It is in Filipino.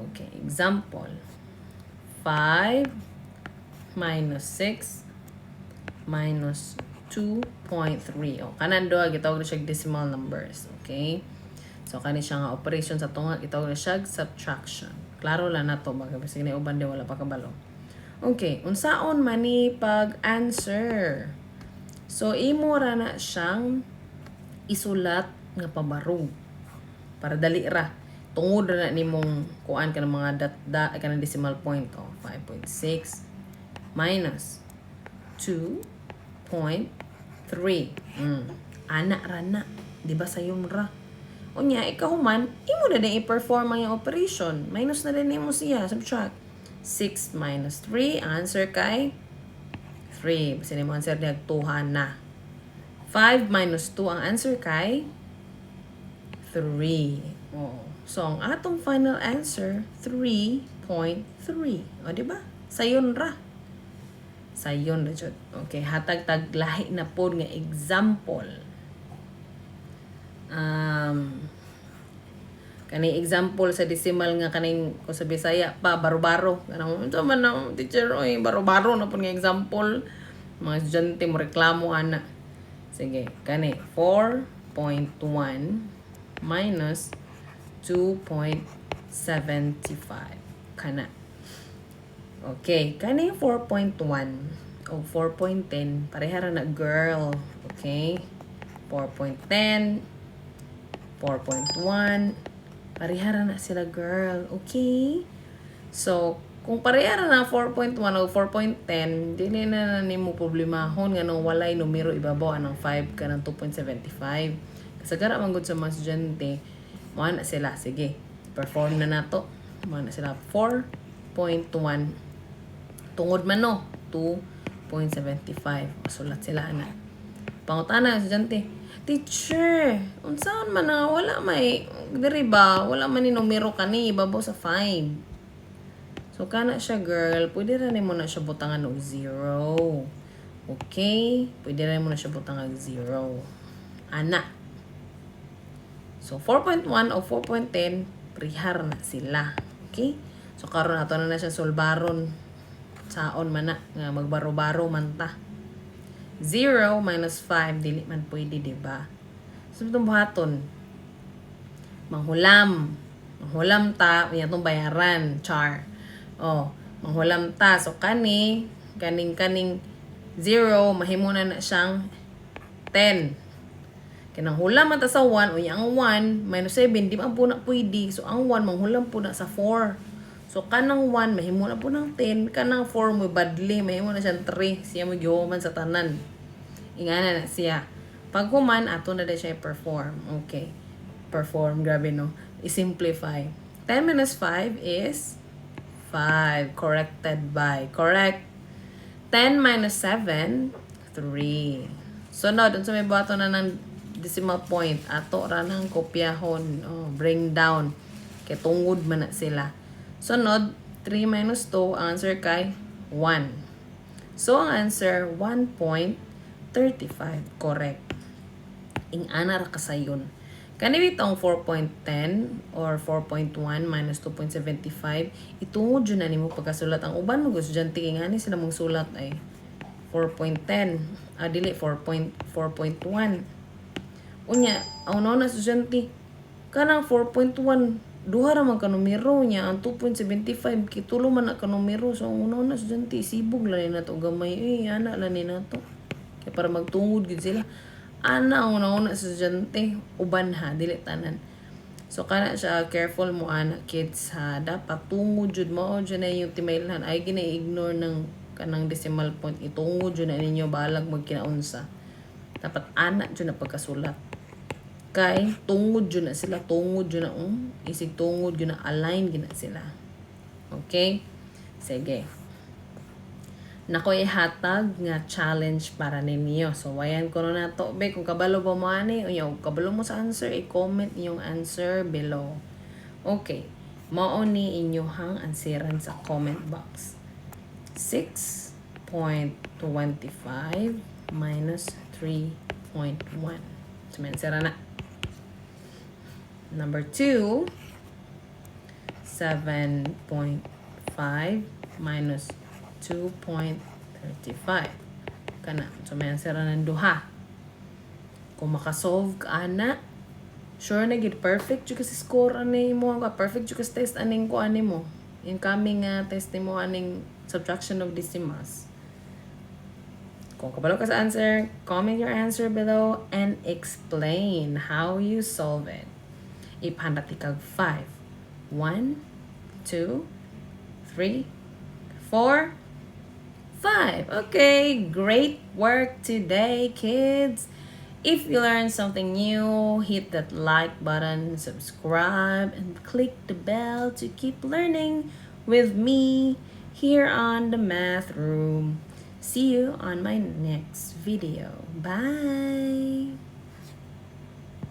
Okay, example. 5 minus 6 minus 2.3. O, kanan doa, gitawag na siya decimal numbers. Okay? So, kani siya nga operation sa tunga, gitawag na siya subtraction. Klaro lang na to, baga kasi na uban di wala pa kabalo. Okay, unsaon man ni pag-answer. So, imo ra na siyang isulat nga pabaro. Para dali ra. Tungod ra na nimong kuan ka ng mga ka ng decimal point. O, 5.6 minus 2.3. Anak ra na. Di ba sayon ra? O niya, ikaw man, imo na din i-perform ang operation. Minus na din mo siya. Subtract. 6 minus 3. Answer kay 3. Basta mo answer niya, 2 na. 5 minus 2. Ang answer kay 3. Oh. So, ang atong final answer, 3.3. O, di ba? Sayon ra. Sayon ra jud. Okay, hatag taglahi na po nga example. Kani example sa decimal nga kaning ko sa Bisaya pa baro-baro. Kanang unsa man ang teacher oy baro-baro na pud nga example. Mga estudyante mo reklamo ana. Sige, kani 4.1 minus 2.75 kana. Okay, kani 4.1 o 4.10 pareha ra na girl. Okay? 4.10 4.1 parehara na sila girl. Okay? So, kung parehara na 4.1 o 4.10, dili na nimo problemahon nga nung walay numero ibabaw ng 5 ka ng 2.75. Kasagara man gud sa mga estudyante, mo na sila. Sige, perform na nato. Mo na sila 4.1 tungod man no 2.75. Masulat sila na. Pangutana estudyante, teacher, unsaon man na wala may diri ba wala man ni numero kani ibabaw sa 5. So kana siya girl, pwede ra nimo na siya butangan og 0. Okay? Pwede ra nimo na siya butangan og 0. Ana. So 4.1 o 4.10 prihar na sila. Okay? So karon ato na siya solbaron. Saon man na nga magbaro-baro man ta. 0 minus 5, dili man pwede, diba? So, itong buhaton. Manghulam. Manghulam ta, yan itong bayaran. Char. Oh, manghulam ta. So, kaning 0, mahimuna na siyang 10. Kanang hulam man ta sa 1, o yung 1, minus 7, di man po na pwede. So, ang 1, manghulam po na sa 4. So, kanang 1, mahimo na po ng 10. Kanang 4, mo badly, mahimo na siyang 3. Siya mo gihuman sa tanan. Ingana na siya. Pag human, ato na din siya i-perform. Okay. Perform, grabe no. I-simplify. 10 minus 5 is 5. Corrected by. Correct. 10 minus 7, 3. Sunod, so may bato na ng decimal point. Ato ra ng kopyahon. Oh, bring down. Kaya tungod man na sila. Sunod, 3 minus 2, ang answer kay 1. So, ang answer, 1.35. Correct. Ing-ana ra kasayon. Kanibitong 4.10 or 4.1 minus 2.75, itungod yun na nimo pagkasulat. Ang uban mo gusto dyan, tingani sila mong sulat ay 4.10. Dili, 4.1. Unya, ang una na estudyante, kanang 4.1, duha ra man ka numero niya, ang 2.75 kitulo man na ka numero. So ang una na estudyante sibog lang na to gamay ana lang ni nato kay para magtungod gid sila ana ang una estudyante uban ha dili tanan. So kana siya careful mo ana kids ha, dapat tungod jud mao jud na yung timailhan ay gina-ignore ng kanang decimal point, itungod jud na ninyo balag magkinaunsa. Dapat ana jud na pagkasulat. Kay tungod yun na sila, tungod yun na isig tungod yun na align gina sila. Okay? Sige. Nako ihatag nga challenge para ninyo. So wayan ko na to be kung kabalo ba mo ani o kabalo mo sa answer, i-comment yung answer below. Okay. Mao ni inyohang answeran sa comment box. 6.25 minus 3.1. So may answer na. Number 2, 7.5 minus 2.35. Kana. So, may answer na ng duha. Kung makasolve ka ana, sure na gid perfect jud kasi score ani mo ka perfect jud kasi test aning ko ani mo incoming test mo aning subtraction of decimals. Kung kabalo ka sa answer, comment your answer below and explain how you solve it. Ipandatikag 5. 1, 2, 3, 4, 5. Okay, great work today, kids. If you learned something new, hit that like button, subscribe, and click the bell to keep learning with me here on the Math Room. See you on my next video. Bye!